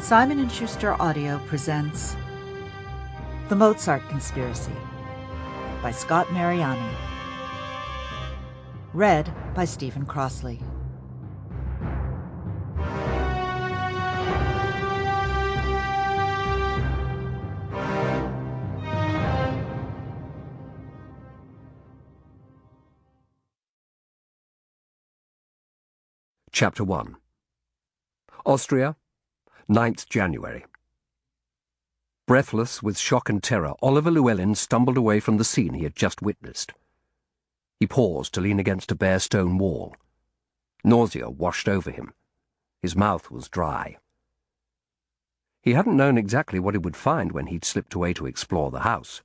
Simon & Schuster Audio presents The Mozart Conspiracy by Scott Mariani. Read by Stephen Crossley. Chapter 1. Austria, 9th January. Breathless with shock and terror, Oliver Llewellyn stumbled away from the scene he had just witnessed. He paused to lean against a bare stone wall. Nausea washed over him. His mouth was dry. He hadn't known exactly what he would find when he'd slipped away to explore the house,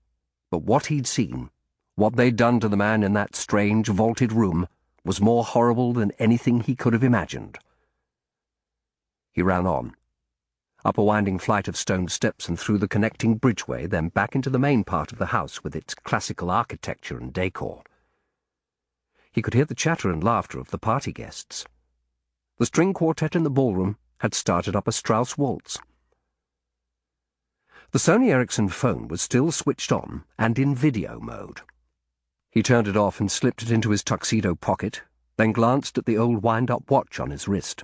but what he'd seen, what they'd done to the man in that strange, vaulted room, was more horrible than anything he could have imagined. He ran on, up a winding flight of stone steps and through the connecting bridgeway, then back into the main part of the house with its classical architecture and decor. He could hear the chatter and laughter of the party guests. The string quartet in the ballroom had started up a Strauss waltz. The Sony Ericsson phone was still switched on and in video mode. He turned it off and slipped it into his tuxedo pocket, then glanced at the old wind-up watch on his wrist.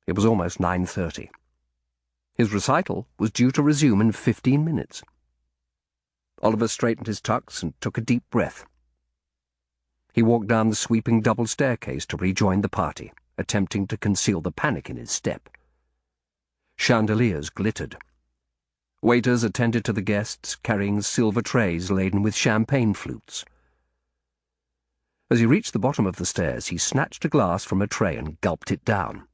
It was almost 9:30. His recital was due to resume in 15 minutes. Oliver straightened his tux and took a deep breath. He walked down the sweeping double staircase to rejoin the party, attempting to conceal the panic in his step. Chandeliers glittered. Waiters attended to the guests, carrying silver trays laden with champagne flutes. As he reached the bottom of the stairs, he snatched a glass from a tray and gulped it down.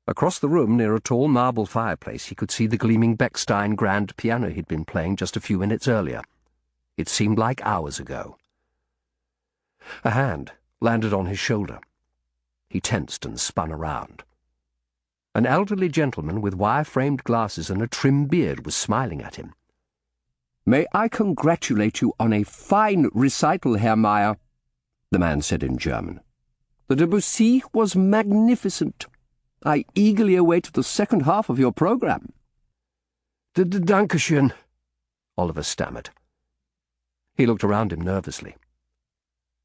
Across the room, near a tall marble fireplace, he could see the gleaming Bechstein grand piano he'd been playing just a few minutes earlier. It seemed like hours ago. A hand landed on his shoulder. He tensed and spun around. An elderly gentleman with wire-framed glasses and a trim beard was smiling at him. "May I congratulate you on a fine recital, Herr Meyer," the man said in German. "The Debussy was magnificent. I eagerly await the second half of your program." Dankeschön," Oliver stammered. He looked around him nervously.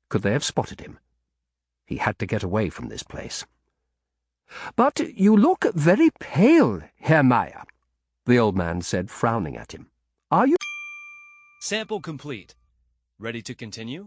Could they have spotted him? He had to get away from this place. "But you look very pale, Herr Meyer," the old man said, frowning at him. "Are you—" Sample complete. Ready to continue?